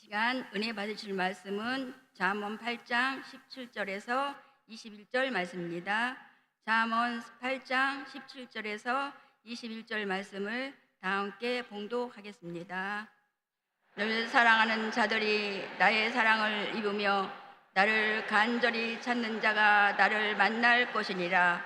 시간 은혜 받으실 말씀은 잠언 8장 17절에서 21절 말씀입니다. 잠언 8장 17절에서 21절 말씀을 다 함께 봉독하겠습니다. 너를 사랑하는 자들이 나의 사랑을 입으며 나를 간절히 찾는 자가 나를 만날 것이니라.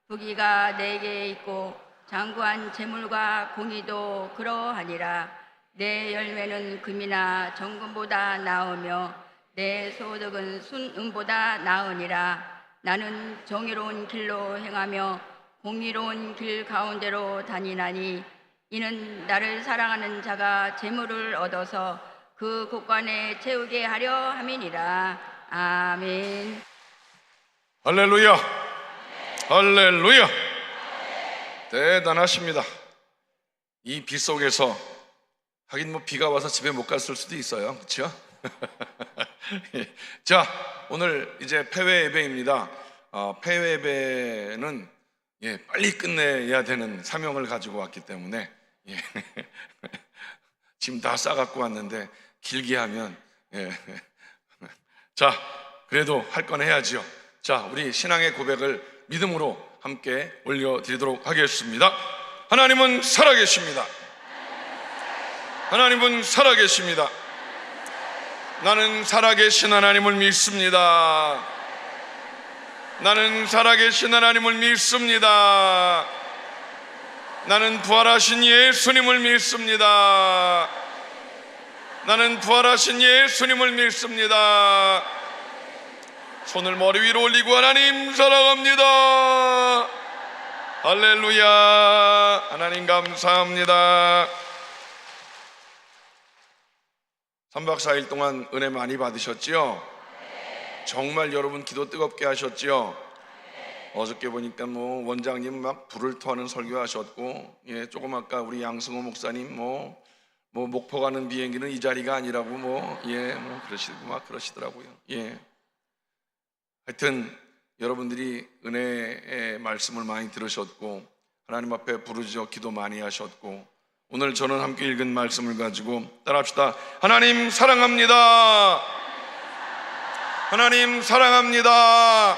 부귀가 내게 있고 장구한 재물과 공의도 그러하니라. 내 열매는 금이나 정금보다 나으며 내 소득은 순금보다 나으니라. 나는 정의로운 길로 행하며 공의로운 길 가운데로 다니나니 이는 나를 사랑하는 자가 재물을 얻어서 그 곳간에 채우게 하려 함이니라. 아멘. 할렐루야, 할렐루야. 대단하십니다. 이 비 속에서 하긴 뭐 비가 와서 집에 못 갔을 수도 있어요, 그렇죠? 자, 오늘 이제 폐회 예배입니다. 폐회 예배는 빨리 끝내야 되는 사명을 가지고 왔기 때문에 짐 다 싸갖고 왔는데 길게 하면 자, 그래도 할 건 해야지요. 자, 우리 신앙의 고백을 믿음으로 함께 올려드리도록 하겠습니다. 하나님은 살아계십니다. 하나님은 살아계십니다. 나는 살아계신 하나님을 믿습니다. 나는 살아계신 하나님을 믿습니다. 나는 부활하신 예수님을 믿습니다. 나는 부활하신 예수님을 믿습니다. 손을 머리 위로 올리고 하나님 사랑합니다. 할렐루야. 하나님 감사합니다. 3박 4일 동안 은혜 많이 받으셨지요? 정말 여러분 기도 뜨겁게 하셨지요? 어저께 보니까 뭐 원장님 막 불을 토하는 설교하셨고, 조금 아까 우리 양승호 목사님 뭐 목포 가는 비행기는 이 자리가 아니라고 뭐 그러시고 막 그러시더라고요. 하여튼 여러분들이 은혜의 말씀을 많이 들으셨고 하나님 앞에 부르짖어 기도 많이 하셨고, 오늘 저는 함께 읽은 말씀을 가지고 따라합시다. 하나님 사랑합니다. 하나님 사랑합니다.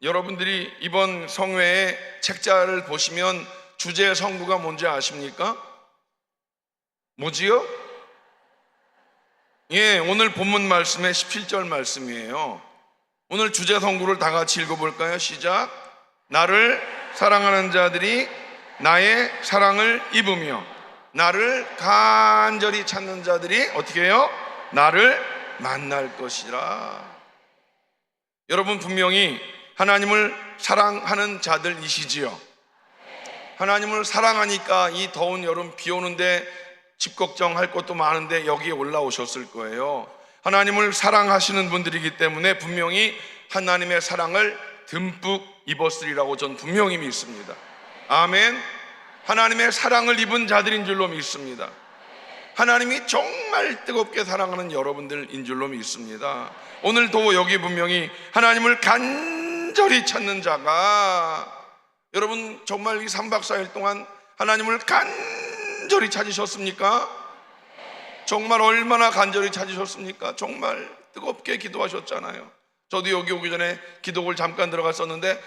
여러분들이 이번 성회의 책자를 보시면 주제 성구가 뭔지 아십니까? 뭐지요? 오늘 본문 말씀의 17절 말씀이에요. 오늘 주제 성구를 다 같이 읽어볼까요? 시작. 나를 사랑하는 자들이 나의 사랑을 입으며 나를 간절히 찾는 자들이 어떻게 해요? 나를 만날 것이라. 여러분 분명히 하나님을 사랑하는 자들이시지요. 하나님을 사랑하니까 이 더운 여름 비 오는데 집 걱정할 것도 많은데 여기에 올라오셨을 거예요. 하나님을 사랑하시는 분들이기 때문에 분명히 하나님의 사랑을 듬뿍 입었으리라고 전 분명히 믿습니다. 아멘. 하나님의 사랑을 입은 자들인 줄로 믿습니다. 하나님이 정말 뜨겁게 사랑하는 여러분들인 줄로 믿습니다. 오늘도 여기 분명히 하나님을 간절히 찾는 자가, 여러분 정말 이 3박 4일 동안 하나님을 간절히 찾으셨습니까? 정말 얼마나 간절히 찾으셨습니까? 정말 뜨겁게 기도하셨잖아요. 저도 여기 오기 전에 기도를 잠깐 들어갔었는데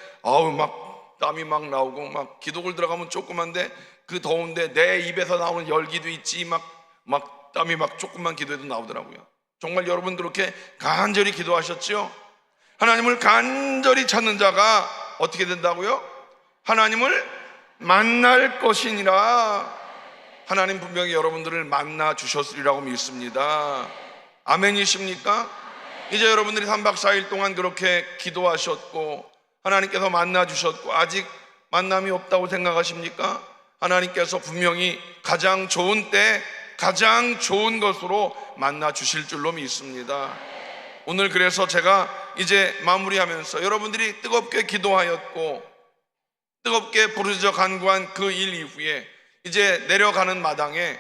막 땀이 막 나오고, 막 기도를 들어가면 조그만데 그 더운데 내 입에서 나오는 열기도 있지 막 땀이 막 조금만 기도해도 나오더라고요. 정말 여러분 그렇게 간절히 기도하셨죠? 하나님을 간절히 찾는 자가 어떻게 된다고요? 하나님을 만날 것이니라. 하나님 분명히 여러분들을 만나 주셨으리라고 믿습니다. 아멘이십니까? 이제 여러분들이 3박 4일 동안 그렇게 기도하셨고 하나님께서 만나 주셨고 아직 만남이 없다고 생각하십니까? 하나님께서 분명히 가장 좋은 때 가장 좋은 것으로 만나 주실 줄로 믿습니다. 오늘 그래서 제가 이제 마무리하면서 여러분들이 뜨겁게 기도하였고 뜨겁게 부르짖어 간구한 그 일 이후에 이제 내려가는 마당에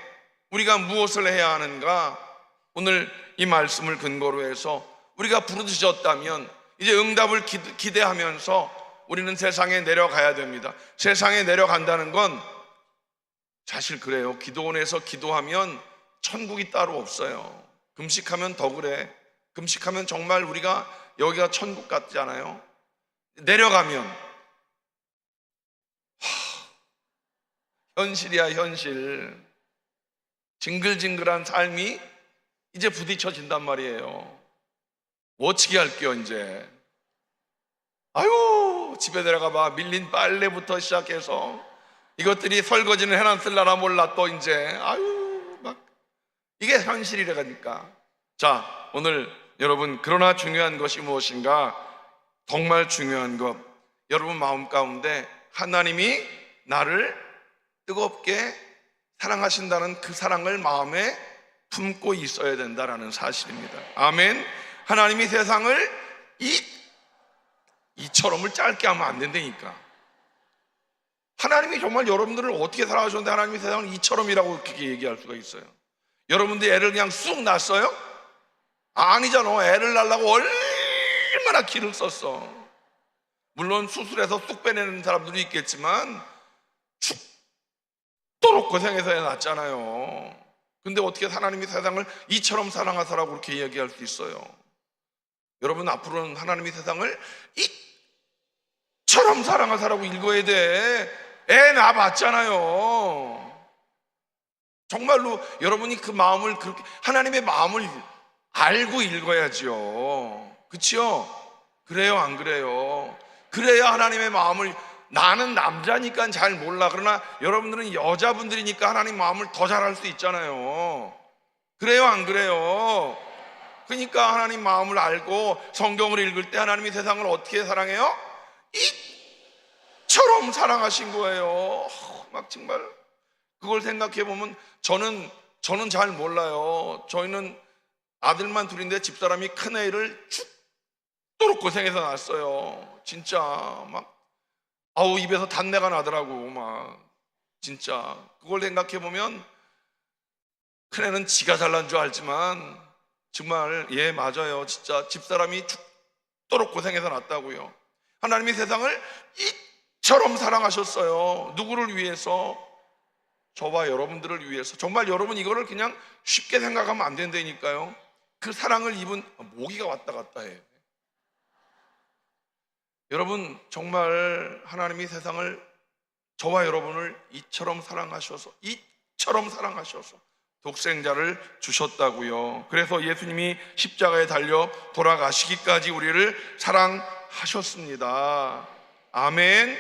우리가 무엇을 해야 하는가? 오늘 이 말씀을 근거로 해서 우리가 부르짖었다면 이제 응답을 기대하면서 우리는 세상에 내려가야 됩니다. 세상에 내려간다는 건 사실 그래요. 기도원에서 기도하면 천국이 따로 없어요. 금식하면 더 그래. 금식하면 정말 우리가 여기가 천국 같지 않아요? 내려가면 현실이야, 현실. 징글징글한 삶이 이제 부딪혀진단 말이에요. 어떻게 할게요, 이제? 아유, 집에 들어가 봐. 밀린 빨래부터 시작해서 이것들이 설거지는 해놨을라나 몰라 또 이제. 아유, 막 이게 현실이라니까. 자, 오늘 여러분, 그러나 중요한 것이 무엇인가? 정말 중요한 것, 여러분 마음 가운데 하나님이 나를 뜨겁게 사랑하신다는 그 사랑을 마음에 품고 있어야 된다라는 사실입니다. 아멘. 하나님이 세상을 이처럼을 짧게 하면 안 된다니까. 하나님이 정말 여러분들을 어떻게 사랑하셨는데 하나님이 세상을 이처럼이라고 그렇게 얘기할 수가 있어요? 여러분들 애를 그냥 쑥 낳았어요? 아니잖아. 애를 낳으려고 얼마나 기를 썼어. 물론 수술해서 쑥 빼내는 사람들도 있겠지만 죽도록 고생해서 애 낳았잖아요. 근데 어떻게 하나님이 세상을 이처럼 사랑하사라고 그렇게 이야기할 수 있어요? 여러분, 앞으로는 하나님이 세상을 이처럼 사랑하사라고 읽어야 돼. 애 낳아봤잖아요. 정말로 여러분이 그 마음을 그렇게 하나님의 마음을 알고 읽어야죠. 그치요? 그래요, 안 그래요? 그래야 하나님의 마음을, 나는 남자니까 잘 몰라. 그러나 여러분들은 여자분들이니까 하나님 마음을 더 잘 알 수 있잖아요. 그래요, 안 그래요? 그러니까 하나님 마음을 알고 성경을 읽을 때 하나님이 세상을 어떻게 사랑해요? 이처럼 사랑하신 거예요. 막 정말 그걸 생각해 보면 저는 잘 몰라요. 저희는 아들만 둘인데 집사람이 큰애를 죽도록 고생해서 낳았어요. 진짜 막 아우 입에서 단내가 나더라고. 막 진짜 그걸 생각해 보면 큰애는 지가 잘난 줄 알지만 정말 예 맞아요. 진짜 집사람이 죽도록 고생해서 낳았다고요. 하나님이 세상을 이처럼 사랑하셨어요. 누구를 위해서? 저와 여러분들을 위해서. 정말 여러분 이거를 그냥 쉽게 생각하면 안 된다니까요. 그 사랑을 입은 모기가 왔다 갔다 해. 여러분 정말 하나님이 세상을, 저와 여러분을 이처럼 사랑하셔서 독생자를 주셨다고요. 그래서 예수님이 십자가에 달려 돌아가시기까지 우리를 사랑하셨습니다. 아멘.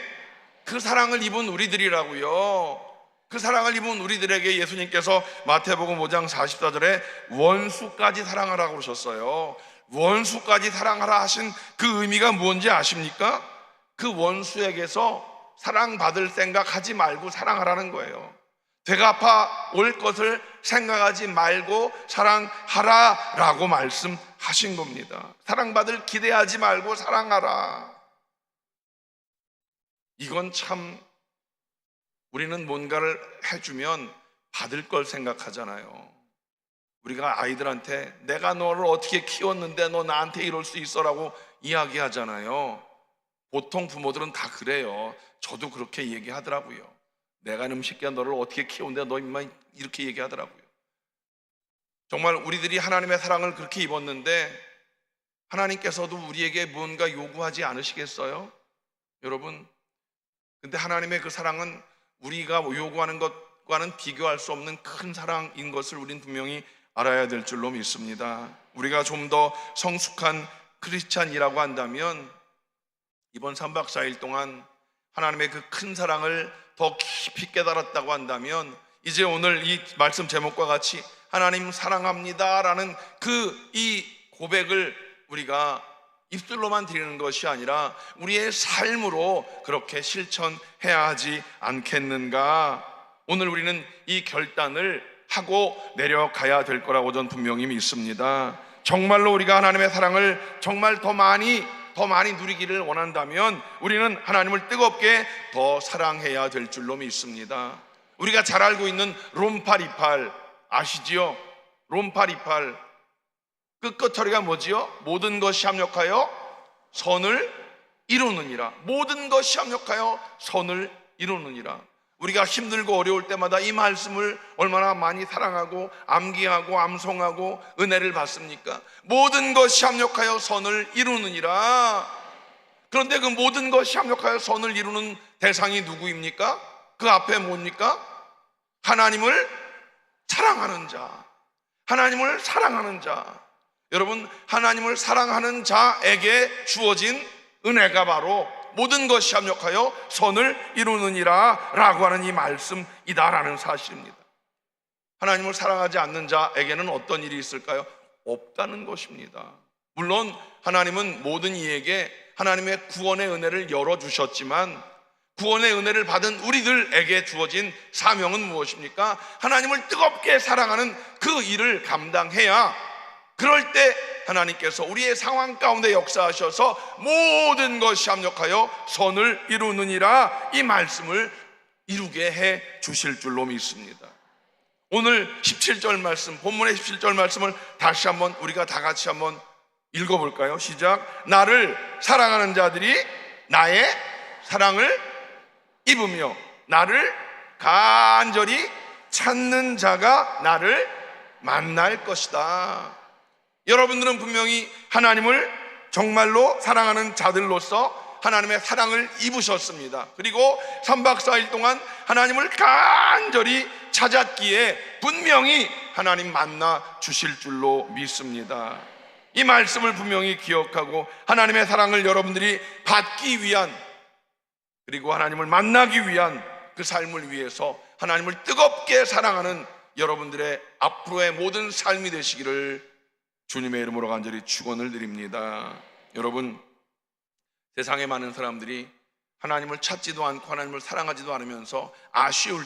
그 사랑을 입은 우리들이라고요. 그 사랑을 입은 우리들에게 예수님께서 마태복음 5장 44절에 원수까지 사랑하라고 그러셨어요. 원수까지 사랑하라 하신 그 의미가 뭔지 아십니까? 그 원수에게서 사랑받을 생각하지 말고 사랑하라는 거예요. 배가 아파 올 것을 생각하지 말고 사랑하라라고 말씀하신 겁니다. 사랑받을 기대하지 말고 사랑하라. 이건 참, 우리는 뭔가를 해주면 받을 걸 생각하잖아요. 우리가 아이들한테 내가 너를 어떻게 키웠는데 너 나한테 이럴 수 있어라고 이야기하잖아요. 보통 부모들은 다 그래요. 저도 그렇게 얘기하더라고요. 내가 이놈 새끼야 너를 어떻게 키웠는데 너 임마 이렇게 얘기하더라고요. 정말 우리들이 하나님의 사랑을 그렇게 입었는데 하나님께서도 우리에게 뭔가 요구하지 않으시겠어요? 여러분, 근데 하나님의 그 사랑은 우리가 요구하는 것과는 비교할 수 없는 큰 사랑인 것을 우린 분명히 알아야 될 줄로 믿습니다. 우리가 좀 더 성숙한 크리스찬이라고 한다면 이번 3박 4일 동안 하나님의 그 큰 사랑을 더 깊이 깨달았다고 한다면 이제 오늘 이 말씀 제목과 같이 하나님 사랑합니다 라는 이 고백을 우리가 입술로만 드리는 것이 아니라 우리의 삶으로 그렇게 실천해야 하지 않겠는가. 오늘 우리는 이 결단을 하고 내려가야 될 거라고 저는 분명히 믿습니다. 정말로 우리가 하나님의 사랑을 정말 더 많이 누리기를 원한다면 우리는 하나님을 뜨겁게 더 사랑해야 될 줄로 믿습니다. 우리가 잘 알고 있는 롬 8:28 아시지요? 롬 8:28 끝처리가 뭐지요? 모든 것이 합력하여 선을 이루느니라. 모든 것이 합력하여 선을 이루느니라. 우리가 힘들고 어려울 때마다 이 말씀을 얼마나 많이 사랑하고 암기하고 암송하고 은혜를 받습니까? 모든 것이 합력하여 선을 이루느니라. 그런데 그 모든 것이 합력하여 선을 이루는 대상이 누구입니까? 그 앞에 뭡니까? 하나님을 사랑하는 자. 하나님을 사랑하는 자. 여러분, 하나님을 사랑하는 자에게 주어진 은혜가 바로 모든 것이 합력하여 선을 이루느니라 라고 하는 이 말씀이다라는 사실입니다. 하나님을 사랑하지 않는 자에게는 어떤 일이 있을까요? 없다는 것입니다. 물론 하나님은 모든 이에게 하나님의 구원의 은혜를 열어주셨지만 구원의 은혜를 받은 우리들에게 주어진 사명은 무엇입니까? 하나님을 뜨겁게 사랑하는 그 일을 감당해야, 그럴 때 하나님께서 우리의 상황 가운데 역사하셔서 모든 것이 합력하여 선을 이루느니라 이 말씀을 이루게 해 주실 줄로 믿습니다. 오늘 17절 말씀, 본문의 17절 말씀을 다시 한번 우리가 다 같이 한번 읽어볼까요? 시작. 나를 사랑하는 자들이 나의 사랑을 입으며 나를 간절히 찾는 자가 나를 만날 것이다. 여러분들은 분명히 하나님을 정말로 사랑하는 자들로서 하나님의 사랑을 입으셨습니다. 그리고 3박 4일 동안 하나님을 간절히 찾았기에 분명히 하나님 만나 주실 줄로 믿습니다. 이 말씀을 분명히 기억하고 하나님의 사랑을 여러분들이 받기 위한, 그리고 하나님을 만나기 위한 그 삶을 위해서 하나님을 뜨겁게 사랑하는 여러분들의 앞으로의 모든 삶이 되시기를 주님의 이름으로 간절히 축원을 드립니다. 여러분, 세상에 많은 사람들이 하나님을 찾지도 않고 하나님을 사랑하지도 않으면서 아쉬울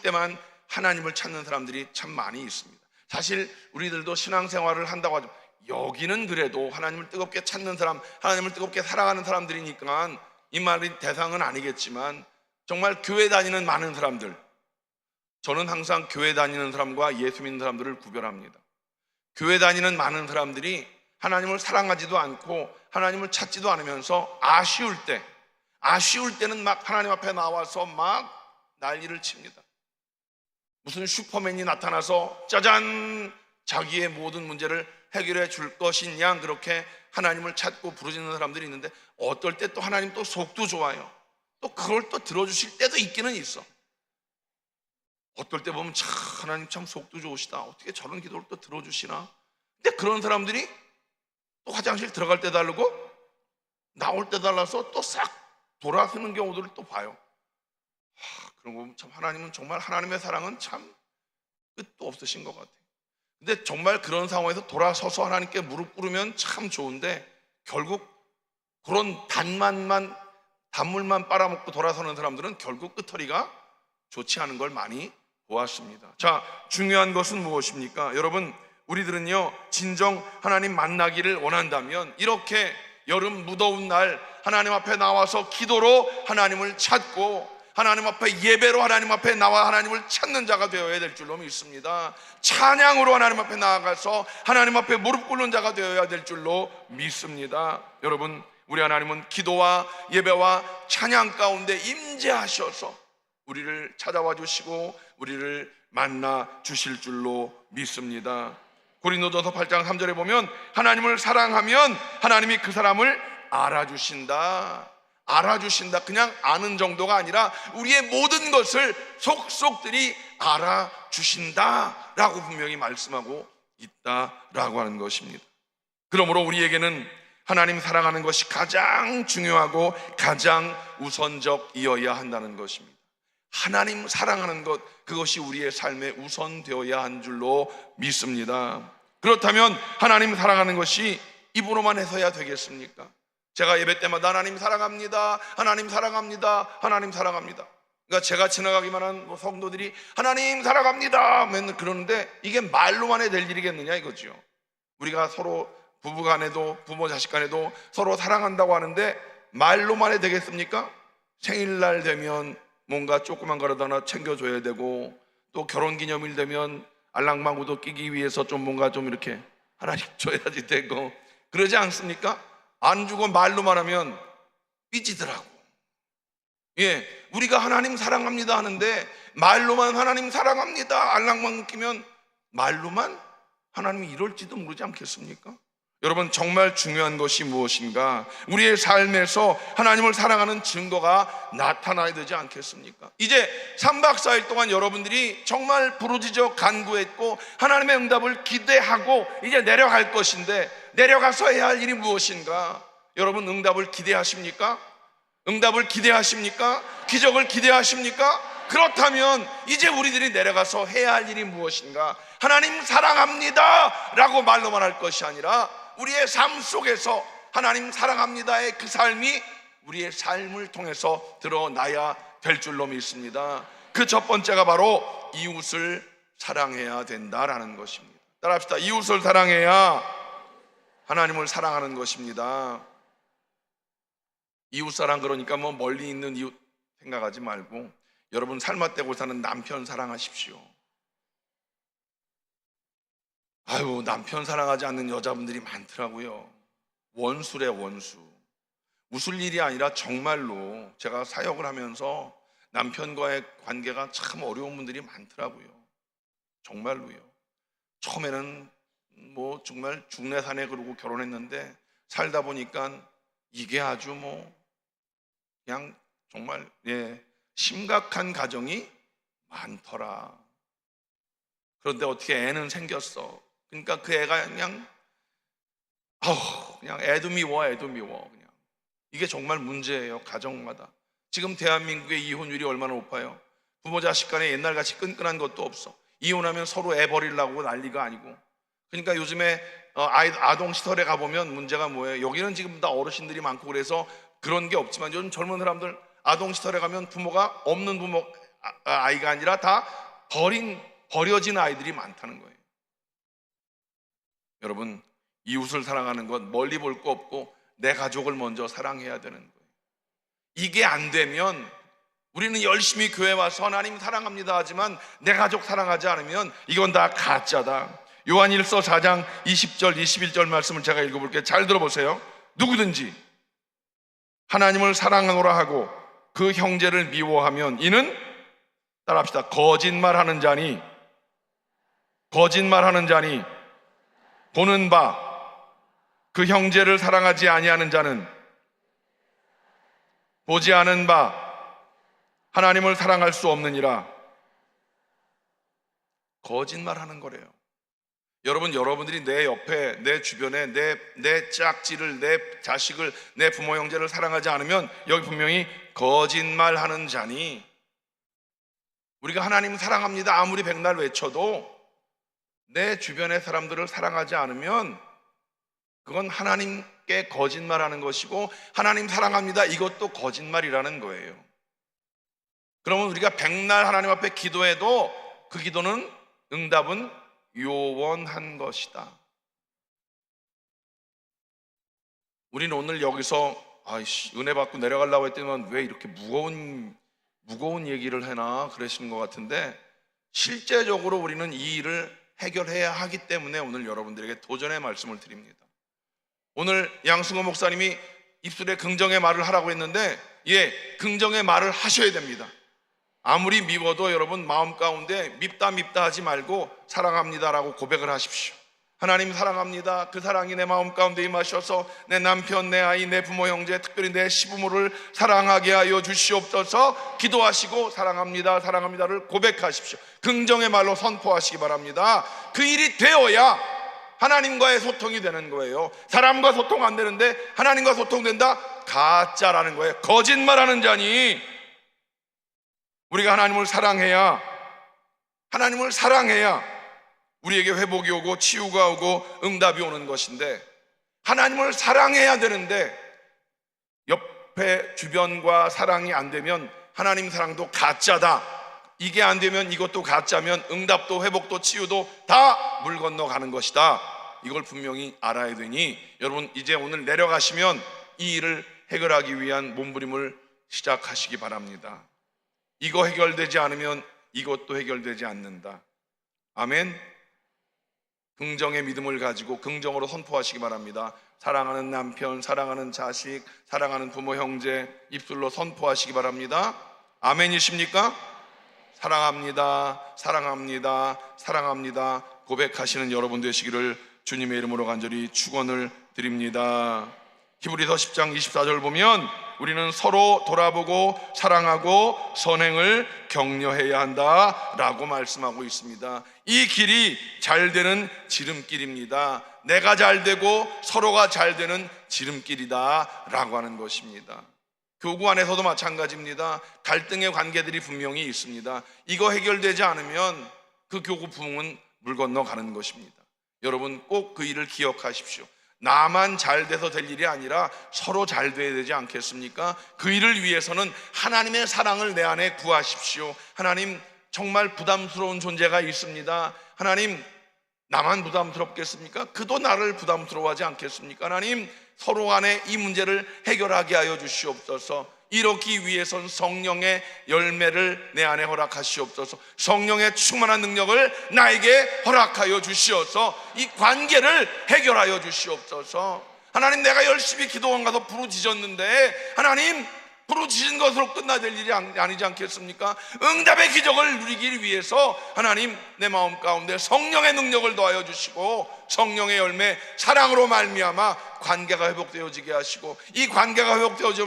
때만 하나님을 찾는 사람들이 참 많이 있습니다. 사실 우리들도 신앙생활을 한다고 하죠. 여기는 그래도 하나님을 뜨겁게 찾는 사람, 하나님을 뜨겁게 사랑하는 사람들이니까 이 말이 대상은 아니겠지만 정말 교회 다니는 많은 사람들, 저는 항상 교회 다니는 사람과 예수 믿는 사람들을 구별합니다. 교회 다니는 많은 사람들이 하나님을 사랑하지도 않고 하나님을 찾지도 않으면서 아쉬울 때는 막 하나님 앞에 나와서 막 난리를 칩니다. 무슨 슈퍼맨이 나타나서 짜잔, 자기의 모든 문제를 해결해 줄 것인 양 그렇게 하나님을 찾고 부르짖는 사람들이 있는데, 어떨 때 또 하나님 또 속도 좋아요. 또 그걸 또 들어주실 때도 있기는 있어. 어떨 때 보면 참 하나님 참 속도 좋으시다, 어떻게 저런 기도를 또 들어주시나. 근데 그런 사람들이 또 화장실 들어갈 때 다르고 나올 때 달라서 또 싹 돌아서는 경우들을 또 봐요. 그런 거 보면 참 하나님은 정말, 하나님의 사랑은 참 끝도 없으신 것 같아요. 근데 정말 그런 상황에서 돌아서서 하나님께 무릎 꿇으면 참 좋은데, 결국 그런 단물만 빨아먹고 돌아서는 사람들은 결국 끄터리가 좋지 않은 걸 많이 보았습니다. 자, 중요한 것은 무엇입니까? 여러분, 우리들은요 진정 하나님 만나기를 원한다면 이렇게 여름 무더운 날 하나님 앞에 나와서 기도로 하나님을 찾고 하나님 앞에 예배로 하나님 앞에 나와 하나님을 찾는 자가 되어야 될 줄로 믿습니다. 찬양으로 하나님 앞에 나아가서 하나님 앞에 무릎 꿇는 자가 되어야 될 줄로 믿습니다. 여러분, 우리 하나님은 기도와 예배와 찬양 가운데 임재하셔서 우리를 찾아와 주시고 우리를 만나 주실 줄로 믿습니다. 고린도전서 8장 3절에 보면 하나님을 사랑하면 하나님이 그 사람을 알아주신다. 그냥 아는 정도가 아니라 우리의 모든 것을 속속들이 알아주신다 라고 분명히 말씀하고 있다라고 하는 것입니다. 그러므로 우리에게는 하나님 사랑하는 것이 가장 중요하고 가장 우선적이어야 한다는 것입니다. 하나님 사랑하는 것, 그것이 우리의 삶에 우선되어야 한 줄로 믿습니다. 그렇다면 하나님 사랑하는 것이 입으로만 해서야 되겠습니까? 제가 예배 때마다 하나님 사랑합니다, 하나님 사랑합니다, 하나님 사랑합니다. 그러니까 제가 지나가기만 한 성도들이 하나님 사랑합니다 맨날 그러는데, 이게 말로만 해야 될 일이겠느냐 이거죠. 우리가 서로 부부간에도 부모 자식간에도 서로 사랑한다고 하는데 말로만 해야 되겠습니까? 생일날 되면 뭔가 조그만 거라도 하나 챙겨줘야 되고, 또 결혼기념일 되면 알랑방구도 끼기 위해서 좀 뭔가 좀 이렇게 하나씩 줘야지 되고, 그러지 않습니까? 안 주고 말로만 하면 삐지더라고. 예, 우리가 하나님 사랑합니다 하는데 말로만 하나님 사랑합니다 알랑만 끼면 말로만 하나님이 이럴지도 모르지 않겠습니까? 여러분, 정말 중요한 것이 무엇인가? 우리의 삶에서 하나님을 사랑하는 증거가 나타나야 되지 않겠습니까? 이제 3박 4일 동안 여러분들이 정말 부르짖어 간구했고 하나님의 응답을 기대하고 이제 내려갈 것인데, 내려가서 해야 할 일이 무엇인가? 여러분, 응답을 기대하십니까? 응답을 기대하십니까? 기적을 기대하십니까? 그렇다면 이제 우리들이 내려가서 해야 할 일이 무엇인가? 하나님 사랑합니다 라고 말로만 할 것이 아니라 우리의 삶 속에서 하나님 사랑합니다의 그 삶이 우리의 삶을 통해서 드러나야 될 줄로 믿습니다. 그 첫 번째가 바로 이웃을 사랑해야 된다라는 것입니다. 따라합시다. 이웃을 사랑해야 하나님을 사랑하는 것입니다. 이웃사랑, 그러니까 뭐 멀리 있는 이웃 생각하지 말고 여러분 삶아떼고 사는 남편 사랑하십시오. 아유, 남편 사랑하지 않는 여자분들이 많더라고요. 원수래, 원수. 웃을 일이 아니라 정말로 제가 사역을 하면서 남편과의 관계가 참 어려운 분들이 많더라고요. 정말로요. 처음에는 뭐 정말 중내산에 그러고 결혼했는데 살다 보니까 이게 아주 뭐 그냥 정말 심각한 가정이 많더라. 그런데 어떻게 애는 생겼어. 그러니까 그 애가 그냥 애도 미워 그냥. 이게 정말 문제예요, 가정마다. 지금 대한민국의 이혼율이 얼마나 높아요? 부모 자식 간에 옛날같이 끈끈한 것도 없어. 이혼하면 서로 애 버리려고 난리가 아니고. 그러니까 요즘에 아동 시설에 가보면 문제가 뭐예요? 여기는 지금 다 어르신들이 많고 그래서 그런 게 없지만 요즘 젊은 사람들 아동 시설에 가면 부모가 없는 아이가 아니라 다 버려진 아이들이 많다는 거예요. 여러분, 이웃을 사랑하는 것 멀리 볼 거 없고 내 가족을 먼저 사랑해야 되는 거예요. 이게 안 되면 우리는 열심히 교회 와서 하나님 사랑합니다 하지만 내 가족 사랑하지 않으면 이건 다 가짜다. 요한일서 4장 20절 21절 말씀을 제가 읽어볼게요. 잘 들어보세요. 누구든지 하나님을 사랑하노라 하고 그 형제를 미워하면 이는, 따라합시다, 거짓말하는 자니 보는 바 그 형제를 사랑하지 아니하는 자는 보지 않은 바 하나님을 사랑할 수 없느니라. 거짓말하는 거래요. 여러분, 여러분들이 내 옆에, 내 주변에 내 짝지를, 내 자식을, 내 부모 형제를 사랑하지 않으면 여기 분명히 거짓말하는 자니, 우리가 하나님 사랑합니다 아무리 백날 외쳐도 내 주변의 사람들을 사랑하지 않으면 그건 하나님께 거짓말하는 것이고 하나님 사랑합니다 이것도 거짓말이라는 거예요. 그러면 우리가 백날 하나님 앞에 기도해도 그 기도는 응답은 요원한 것이다. 우리는 오늘 여기서 은혜 받고 내려가려고 했더니 왜 이렇게 무거운 얘기를 해나 그러시는 것 같은데, 실제적으로 우리는 이 일을 해결해야 하기 때문에 오늘 여러분들에게 도전의 말씀을 드립니다. 오늘 양승호 목사님이 입술에 긍정의 말을 하라고 했는데 긍정의 말을 하셔야 됩니다. 아무리 미워도 여러분 마음 가운데 밉다 하지 말고 사랑합니다라고 고백을 하십시오. 하나님 사랑합니다. 그 사랑이 내 마음 가운데 임하셔서 내 남편, 내 아이, 내 부모 형제, 특별히 내 시부모를 사랑하게 하여 주시옵소서. 기도하시고 사랑합니다를 고백하십시오. 긍정의 말로 선포하시기 바랍니다. 그 일이 되어야 하나님과의 소통이 되는 거예요. 사람과 소통 안 되는데 하나님과 소통된다? 가짜라는 거예요. 거짓말하는 자니. 우리가 하나님을 사랑해야 우리에게 회복이 오고 치유가 오고 응답이 오는 것인데, 하나님을 사랑해야 되는데 옆에 주변과 사랑이 안 되면 하나님 사랑도 가짜다. 이게 안 되면 이것도 가짜면 응답도 회복도 치유도 다 물 건너가는 것이다. 이걸 분명히 알아야 되니 여러분, 이제 오늘 내려가시면 이 일을 해결하기 위한 몸부림을 시작하시기 바랍니다. 이거 해결되지 않으면 이것도 해결되지 않는다. 아멘. 긍정의 믿음을 가지고 긍정으로 선포하시기 바랍니다. 사랑하는 남편, 사랑하는 자식, 사랑하는 부모, 형제, 입술로 선포하시기 바랍니다. 아멘이십니까? 사랑합니다, 사랑합니다, 사랑합니다 고백하시는 여러분 되시기를 주님의 이름으로 간절히 축원을 드립니다. 히브리서 10장 24절 보면 우리는 서로 돌아보고 사랑하고 선행을 격려해야 한다라고 말씀하고 있습니다. 이 길이 잘 되는 지름길입니다. 내가 잘 되고 서로가 잘 되는 지름길이다라고 하는 것입니다. 교구 안에서도 마찬가지입니다. 갈등의 관계들이 분명히 있습니다. 이거 해결되지 않으면 그 교구 부흥은 물 건너가는 것입니다. 여러분 꼭 그 일을 기억하십시오. 나만 잘 돼서 될 일이 아니라 서로 잘 돼야 되지 않겠습니까? 그 일을 위해서는 하나님의 사랑을 내 안에 구하십시오. 하나님, 정말 부담스러운 존재가 있습니다. 하나님, 나만 부담스럽겠습니까? 그도 나를 부담스러워하지 않겠습니까? 하나님, 서로 간에 이 문제를 해결하게 하여 주시옵소서. 이렇기 위해선 성령의 열매를 내 안에 허락하시옵소서. 성령의 충만한 능력을 나에게 허락하여 주시어서 이 관계를 해결하여 주시옵소서. 하나님, 내가 열심히 기도원 가서 부르짖었는데 하나님, 부르짖은 것으로 끝나야 될 일이 아니지 않겠습니까? 응답의 기적을 누리기 위해서 하나님, 내 마음 가운데 성령의 능력을 더하여 주시고 성령의 열매 사랑으로 말미암아 관계가 회복되어지게 하시고 이 관계가 회복되어지고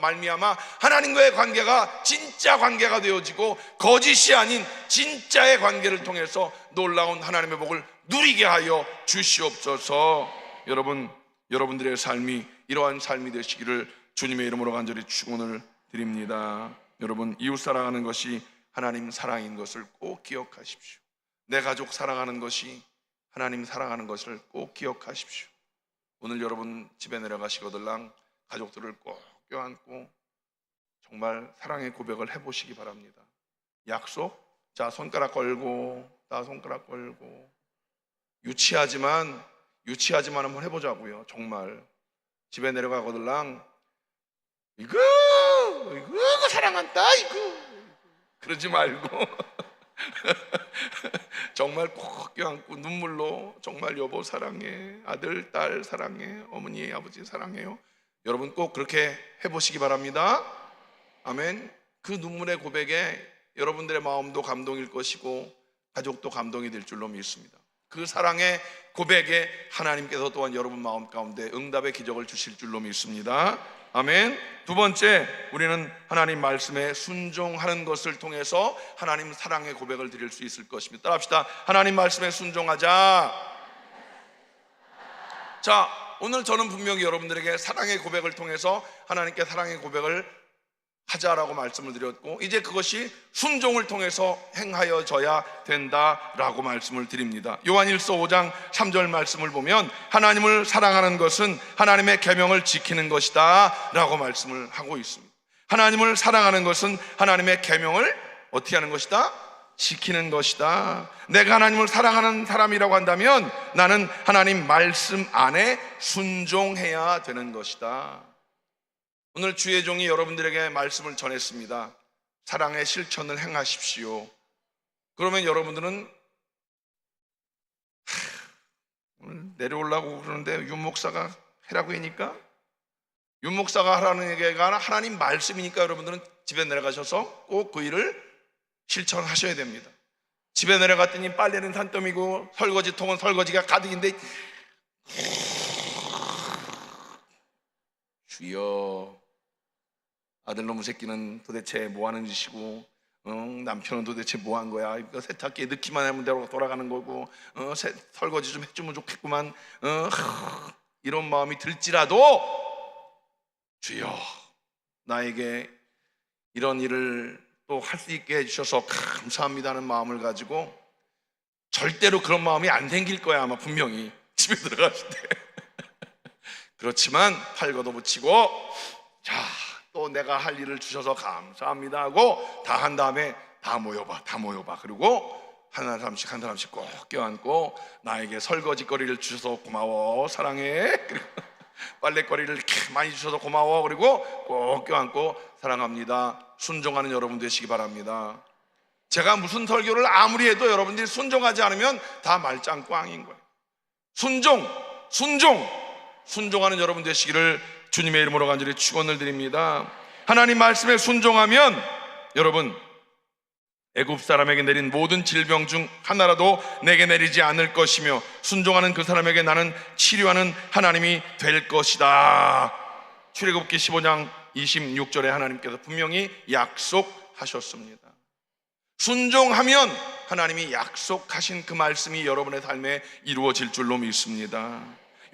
말미암아 하나님과의 관계가 진짜 관계가 되어지고 거짓이 아닌 진짜의 관계를 통해서 놀라운 하나님의 복을 누리게 하여 주시옵소서. 여러분들의 삶이 이러한 삶이 되시기를 주님의 이름으로 간절히 축원을 드립니다. 여러분, 이웃 사랑하는 것이 하나님 사랑인 것을 꼭 기억하십시오. 내 가족 사랑하는 것이 하나님 사랑하는 것을 꼭 기억하십시오. 오늘 여러분 집에 내려가시거들랑 가족들을 꼭 껴안고 정말 사랑의 고백을 해보시기 바랍니다. 약속? 자, 손가락 걸고, 나 손가락 걸고. 유치하지만 한번 해보자고요. 정말 집에 내려가거들랑 이거 사랑한다 이거 그러지 말고 정말 꼭 껴안고 눈물로 정말 여보 사랑해, 아들 딸 사랑해, 어머니 아버지 사랑해요. 여러분 꼭 그렇게 해보시기 바랍니다. 아멘. 그 눈물의 고백에 여러분들의 마음도 감동일 것이고 가족도 감동이 될 줄로 믿습니다. 그 사랑의 고백에 하나님께서 또한 여러분 마음 가운데 응답의 기적을 주실 줄로 믿습니다. 아멘. 두 번째, 우리는 하나님 말씀에 순종하는 것을 통해서 하나님 사랑의 고백을 드릴 수 있을 것입니다. 따라합시다. 하나님 말씀에 순종하자. 자, 오늘 저는 분명히 여러분들에게 사랑의 고백을 통해서 하나님께 사랑의 고백을 하자라고 말씀을 드렸고, 이제 그것이 순종을 통해서 행하여져야 된다라고 말씀을 드립니다. 요한일서 5장 3절 말씀을 보면 하나님을 사랑하는 것은 하나님의 계명을 지키는 것이다 라고 말씀을 하고 있습니다. 하나님을 사랑하는 것은 하나님의 계명을 어떻게 하는 것이다? 지키는 것이다. 내가 하나님을 사랑하는 사람이라고 한다면 나는 하나님 말씀 안에 순종해야 되는 것이다. 오늘 주의 종이 여러분들에게 말씀을 전했습니다. 사랑의 실천을 행하십시오. 그러면 여러분들은 오늘 내려오려고 그러는데 윤 목사가 해라고 하니까, 윤 목사가 하라는 얘기가 하나님 말씀이니까 여러분들은 집에 내려가셔서 꼭 그 일을 실천하셔야 됩니다. 집에 내려갔더니 빨래는 산더미고 설거지통은 설거지가 가득인데 주여, 아들놈의 새끼는 도대체 뭐 하는 짓이고, 남편은 도대체 뭐 한 거야? 이거 세탁기에 넣기만 하면 대로 돌아가는 거고, 설거지 좀 해주면 좋겠구만. 이런 마음이 들지라도 주여, 나에게 이런 일을 또 할 수 있게 해주셔서 감사합니다는 마음을 가지고, 절대로 그런 마음이 안 생길 거야 아마 분명히 집에 들어갔을 때. 그렇지만 팔 걷어붙이고, 자, 또 내가 할 일을 주셔서 감사합니다 하고 다 한 다음에 다 모여봐. 그리고 한 사람씩 꼭 껴안고 나에게 설거지거리를 주셔서 고마워, 사랑해. 그리고 빨래거리를 이렇게 많이 주셔서 고마워. 그리고 꼭 껴안고 사랑합니다. 순종하는 여러분 되시기 바랍니다. 제가 무슨 설교를 아무리 해도 여러분들이 순종하지 않으면 다 말짱 꽝인 거예요. 순종하는 여러분 되시기를 주님의 이름으로 간절히 축원을 드립니다. 하나님 말씀에 순종하면 여러분, 애굽 사람에게 내린 모든 질병 중 하나라도 내게 내리지 않을 것이며 순종하는 그 사람에게 나는 치료하는 하나님이 될 것이다. 출애굽기 15장 26절에 하나님께서 분명히 약속하셨습니다. 순종하면 하나님이 약속하신 그 말씀이 여러분의 삶에 이루어질 줄로 믿습니다.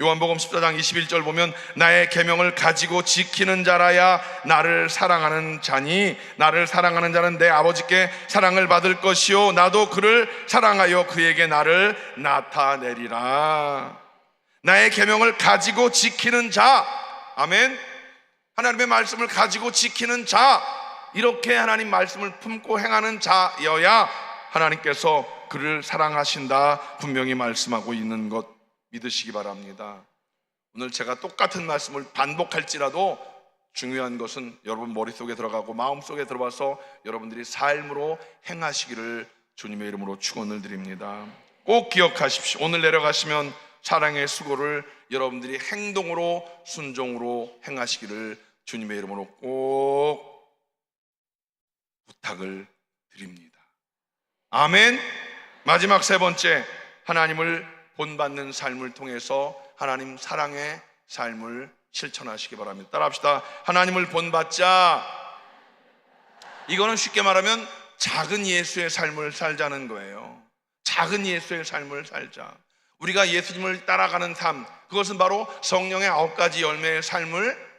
요한복음 14장 21절 보면 나의 계명을 가지고 지키는 자라야 나를 사랑하는 자니 나를 사랑하는 자는 내 아버지께 사랑을 받을 것이요 나도 그를 사랑하여 그에게 나를 나타내리라. 나의 계명을 가지고 지키는 자, 아멘. 하나님의 말씀을 가지고 지키는 자, 이렇게 하나님 말씀을 품고 행하는 자여야 하나님께서 그를 사랑하신다 분명히 말씀하고 있는 것 믿으시기 바랍니다. 오늘 제가 똑같은 말씀을 반복할지라도 중요한 것은 여러분 머릿속에 들어가고 마음속에 들어와서 여러분들이 삶으로 행하시기를 주님의 이름으로 축원을 드립니다. 꼭 기억하십시오. 오늘 내려가시면 사랑의 수고를 여러분들이 행동으로 순종으로 행하시기를 주님의 이름으로 꼭 부탁을 드립니다. 아멘. 마지막 세 번째, 하나님을 본받는 삶을 통해서 하나님 사랑의 삶을 실천하시기 바랍니다. 따라합시다. 하나님을 본받자. 이거는 쉽게 말하면 작은 예수의 삶을 살자는 거예요. 작은 예수의 삶을 살자. 우리가 예수님을 따라가는 삶, 그것은 바로 성령의 9가지 열매의 삶을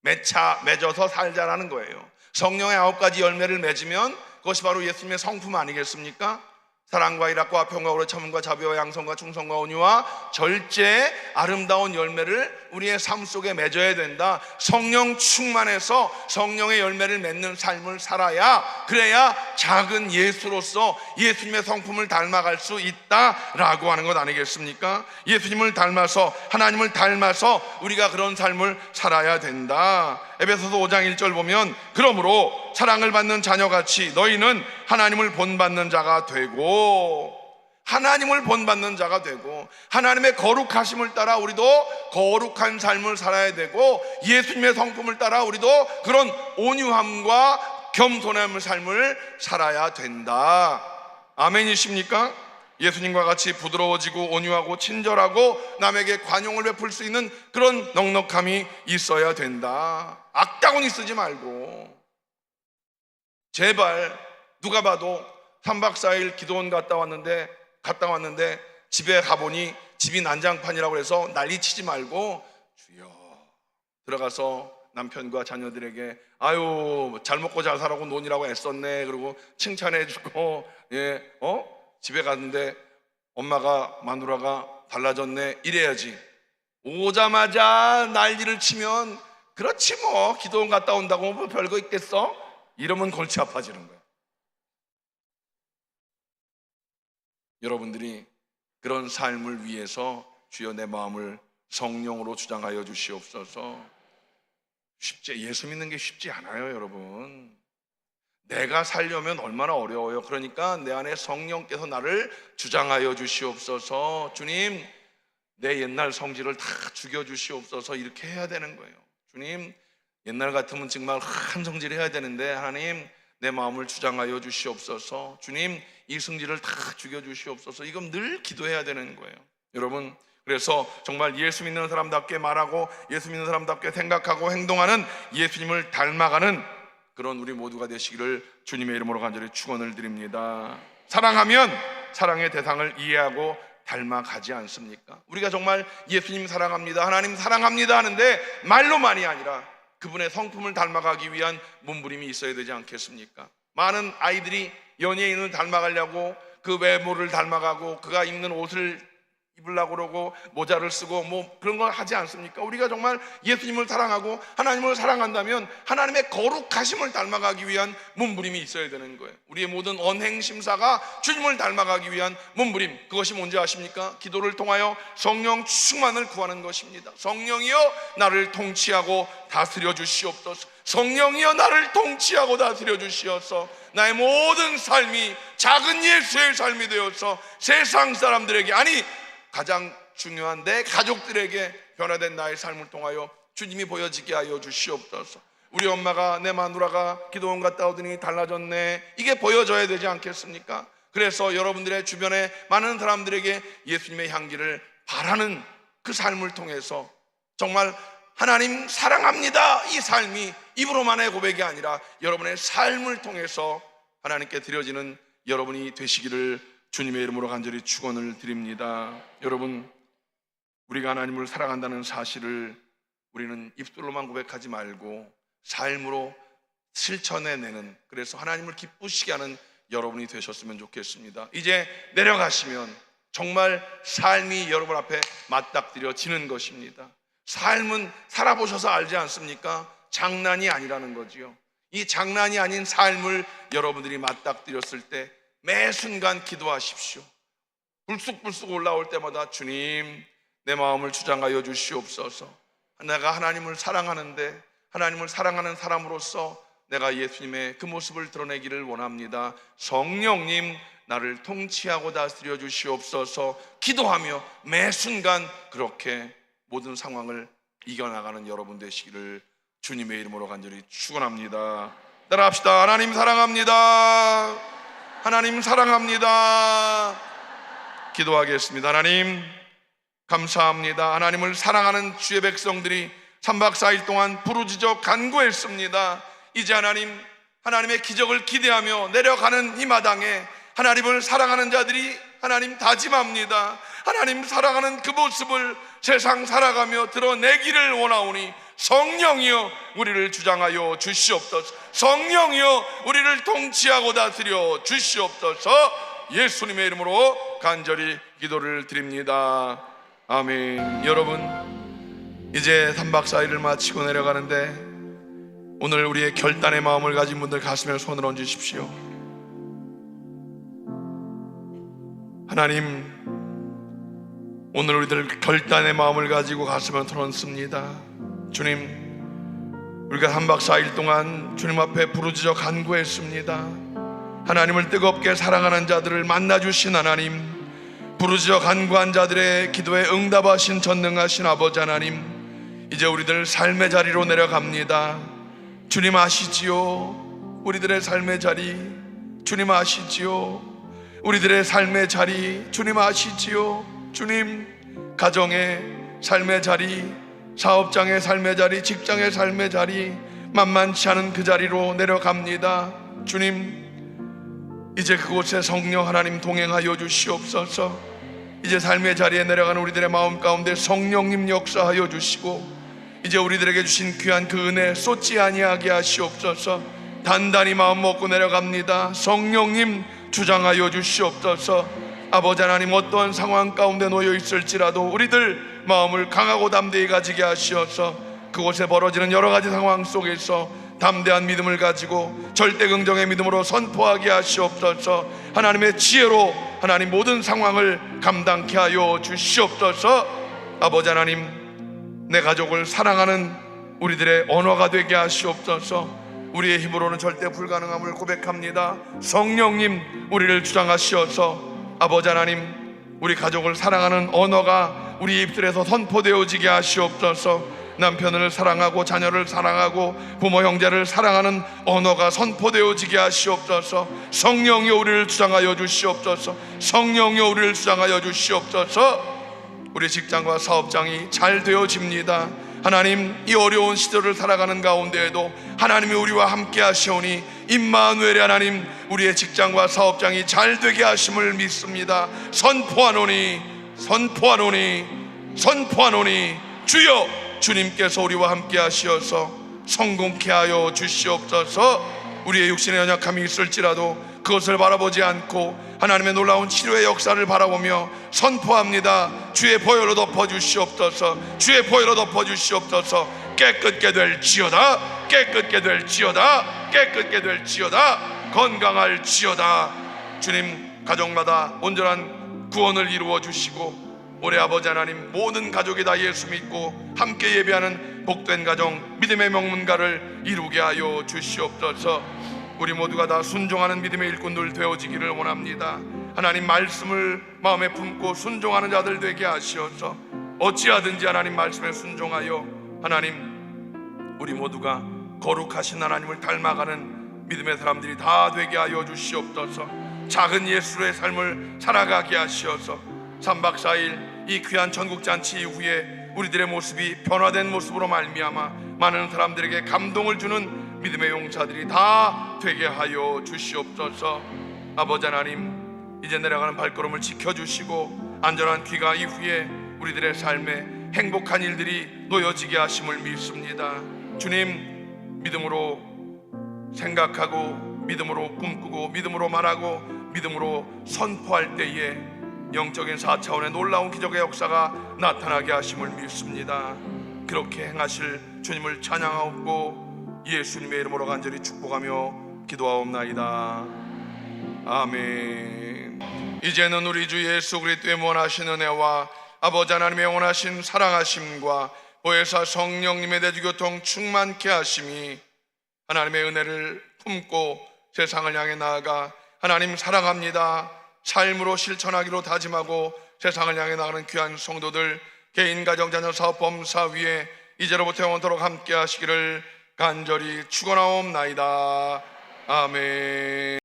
맺어서 살자라는 거예요. 성령의 9가지 열매를 맺으면 그것이 바로 예수님의 성품 아니겠습니까? 사랑과 일학과 평강과 참음과 자비와 양성과 충성과 온유와 절제의 아름다운 열매를 우리의 삶 속에 맺어야 된다. 성령 충만해서 성령의 열매를 맺는 삶을 살아야, 그래야 작은 예수로서 예수님의 성품을 닮아갈 수 있다라고 하는 것 아니겠습니까? 예수님을 닮아서, 하나님을 닮아서 우리가 그런 삶을 살아야 된다. 에베소서 5장 1절 보면 그러므로 사랑을 받는 자녀같이 너희는 하나님을 본받는 자가 되고, 하나님을 본받는 자가 되고, 하나님의 거룩하심을 따라 우리도 거룩한 삶을 살아야 되고, 예수님의 성품을 따라 우리도 그런 온유함과 겸손함의 삶을 살아야 된다. 아멘이십니까? 예수님과 같이 부드러워지고 온유하고 친절하고 남에게 관용을 베풀 수 있는 그런 넉넉함이 있어야 된다. 악다구니 쓰지 말고, 제발 누가 봐도 3박 4일 기도원 갔다 왔는데 집에 가보니 집이 난장판이라고 해서 난리치지 말고 주여 들어가서 남편과 자녀들에게 아유 잘 먹고 잘 살라고 논이라고 애썼네 그러고 칭찬해주고, 집에 갔는데 엄마가 마누라가 달라졌네 이래야지. 오자마자 난리를 치면 그렇지 뭐 기도원 갔다 온다고 뭐 별거 있겠어? 이러면 골치 아파지는 거야. 여러분들이 그런 삶을 위해서 주여 내 마음을 성령으로 주장하여 주시옵소서. 예수 믿는 게 쉽지 않아요, 여러분. 내가 살려면 얼마나 어려워요. 그러니까 내 안에 성령께서 나를 주장하여 주시옵소서. 주님, 내 옛날 성질을 다 죽여주시옵소서. 이렇게 해야 되는 거예요. 주님, 옛날 같으면 정말 한 성질 해야 되는데 하나님 내 마음을 주장하여 주시옵소서. 주님, 이 성질을 다 죽여주시옵소서. 이건 늘 기도해야 되는 거예요, 여러분. 그래서 정말 예수 믿는 사람답게 말하고 예수 믿는 사람답게 생각하고 행동하는 예수님을 닮아가는 그런 우리 모두가 되시기를 주님의 이름으로 간절히 축원을 드립니다. 사랑하면 사랑의 대상을 이해하고 닮아가지 않습니까? 우리가 정말 예수님 사랑합니다, 하나님 사랑합니다 하는데 말로만이 아니라 그분의 성품을 닮아가기 위한 몸부림이 있어야 되지 않겠습니까? 많은 아이들이 연예인을 닮아가려고 그 외모를 닮아가고 그가 입는 옷을 입으려고 그러고 모자를 쓰고 뭐 그런 걸 하지 않습니까? 우리가 정말 예수님을 사랑하고 하나님을 사랑한다면 하나님의 거룩하심을 닮아가기 위한 몸부림이 있어야 되는 거예요. 우리의 모든 언행심사가 주님을 닮아가기 위한 몸부림, 그것이 뭔지 아십니까? 기도를 통하여 성령 충만을 구하는 것입니다. 성령이여 나를 통치하고 다스려 주시옵소서. 성령이여 나를 통치하고 다스려 주시옵소서. 나의 모든 삶이 작은 예수의 삶이 되어서 세상 사람들에게, 아니 가장 중요한 내 가족들에게 변화된 나의 삶을 통하여 주님이 보여지게 하여 주시옵소서. 우리 엄마가, 내 마누라가 기도원 갔다 오더니 달라졌네, 이게 보여져야 되지 않겠습니까? 그래서 여러분들의 주변에 많은 사람들에게 예수님의 향기를 바라는 그 삶을 통해서 정말 하나님 사랑합니다, 이 삶이 입으로만의 고백이 아니라 여러분의 삶을 통해서 하나님께 드려지는 여러분이 되시기를 주님의 이름으로 간절히 축원을 드립니다. 여러분, 우리가 하나님을 사랑한다는 사실을 우리는 입술로만 고백하지 말고 삶으로 실천해내는, 그래서 하나님을 기쁘시게 하는 여러분이 되셨으면 좋겠습니다. 이제 내려가시면 정말 삶이 여러분 앞에 맞닥뜨려지는 것입니다. 삶은 살아보셔서 알지 않습니까? 장난이 아니라는 거지요. 이 장난이 아닌 삶을 여러분들이 맞닥뜨렸을 때 매 순간 기도하십시오. 불쑥불쑥 올라올 때마다 주님, 내 마음을 주장하여 주시옵소서. 내가 하나님을 사랑하는데 하나님을 사랑하는 사람으로서 내가 예수님의 그 모습을 드러내기를 원합니다. 성령님, 나를 통치하고 다스려 주시옵소서. 기도하며 매 순간 그렇게 모든 상황을 이겨나가는 여러분 되시기를 주님의 이름으로 간절히 축원합니다. 따라합시다. 하나님 사랑합니다. 하나님 사랑합니다. 기도하겠습니다. 하나님 감사합니다. 하나님을 사랑하는 주의 백성들이 3박 4일 동안 부르짖어 간구했습니다. 이제 하나님의 기적을 기대하며 내려가는 이 마당에 하나님을 사랑하는 자들이 하나님 다짐합니다. 하나님 사랑하는 그 모습을 세상 살아가며 드러내기를 원하오니 성령이여 우리를 주장하여 주시옵소서. 성령이여 우리를 통치하고 다스려 주시옵소서. 예수님의 이름으로 간절히 기도를 드립니다. 아멘. 여러분, 이제 3박 4일을 마치고 내려가는데 오늘 우리의 결단의 마음을 가진 분들 가슴에 손을 얹으십시오. 하나님, 오늘 우리들 결단의 마음을 가지고 가슴에 손을 얹습니다. 주님, 우리가 3박 4일 동안 주님 앞에 부르짖어 간구했습니다. 하나님을 뜨겁게 사랑하는 자들을 만나주신 하나님, 부르짖어 간구한 자들의 기도에 응답하신 전능하신 아버지 하나님, 이제 우리들 삶의 자리로 내려갑니다. 주님 아시지요? 우리들의 삶의 자리 주님 아시지요? 우리들의 삶의 자리 주님 아시지요? 주님, 가정의 삶의 자리, 사업장의 삶의 자리, 직장의 삶의 자리, 만만치 않은 그 자리로 내려갑니다. 주님, 이제 그곳에 성령 하나님 동행하여 주시옵소서. 이제 삶의 자리에 내려가는 우리들의 마음 가운데 성령님 역사하여 주시고 이제 우리들에게 주신 귀한 그 은혜 쏟지 아니하게 하시옵소서. 단단히 마음 먹고 내려갑니다. 성령님 주장하여 주시옵소서. 아버지 하나님, 어떠한 상황 가운데 놓여 있을지라도 우리들 마음을 강하고 담대히 가지게 하시어서 그곳에 벌어지는 여러 가지 상황 속에서 담대한 믿음을 가지고 절대 긍정의 믿음으로 선포하게 하시옵소서. 하나님의 지혜로 하나님 모든 상황을 감당케 하여 주시옵소서. 아버지 하나님, 내 가족을 사랑하는 우리들의 언어가 되게 하시옵소서. 우리의 힘으로는 절대 불가능함을 고백합니다. 성령님, 우리를 주장하시어서 아버지 하나님, 우리 가족을 사랑하는 언어가 우리 입술에서 선포되어지게 하시옵소서. 남편을 사랑하고 자녀를 사랑하고 부모 형제를 사랑하는 언어가 선포되어지게 하시옵소서. 성령이여 우리를 주장하여 주시옵소서. 성령이여 우리를 주장하여 주시옵소서. 우리 직장과 사업장이 잘 되어집니다. 하나님, 이 어려운 시절을 살아가는 가운데에도 하나님이 우리와 함께 하시오니 임마누엘의 하나님, 우리의 직장과 사업장이 잘 되게 하심을 믿습니다. 선포하노니 주여, 주님께서 우리와 함께 하시어서 성공케 하여 주시옵소서. 우리의 육신의 연약함이 있을지라도 그것을 바라보지 않고 하나님의 놀라운 치료의 역사를 바라보며 선포합니다. 주의 보혈로 덮어주시옵소서. 주의 보혈로 덮어주시옵소서. 깨끗게 될지어다. 깨끗게 될지어다. 깨끗게 될지어다. 건강할지어다. 주님, 가정마다 온전한 구원을 이루어 주시고 올해 아버지 하나님, 모든 가족이 다 예수 믿고 함께 예배하는 복된 가정, 믿음의 명문가를 이루게 하여 주시옵소서. 우리 모두가 다 순종하는 믿음의 일꾼들 되어지기를 원합니다. 하나님 말씀을 마음에 품고 순종하는 자들 되게 하시어서 어찌하든지 하나님 말씀에 순종하여 하나님 우리 모두가 거룩하신 하나님을 닮아가는 믿음의 사람들이 다 되게 하여 주시옵소서. 작은 예수의 삶을 살아가게 하시어서 3박 4일 이 귀한 전국잔치 이후에 우리들의 모습이 변화된 모습으로 말미암아 많은 사람들에게 감동을 주는 믿음의 용사들이 다 되게 하여 주시옵소서. 아버지 하나님, 이제 내려가는 발걸음을 지켜주시고 안전한 귀가 이후에 우리들의 삶에 행복한 일들이 놓여지게 하심을 믿습니다. 주님, 믿음으로 생각하고 믿음으로 꿈꾸고 믿음으로 말하고 믿음으로 선포할 때에 영적인 4차원의 놀라운 기적의 역사가 나타나게 하심을 믿습니다. 그렇게 행하실 주님을 찬양하옵고 예수님의 이름으로 간절히 축복하며 기도하옵나이다. 아멘. 이제는 우리 주 예수 그리스도의 무한하신 은혜와 아버지 하나님의 영원하신 사랑하심과 보혜사 성령님의 대주교통 충만케 하심이 하나님의 은혜를 품고 세상을 향해 나아가 하나님 사랑합니다 삶으로 실천하기로 다짐하고 세상을 향해 나가는 귀한 성도들 개인, 가정, 자녀, 사업, 범사 위에 이제로부터 영원토록 함께 하시기를 간절히 축원하옵나이다. 아멘.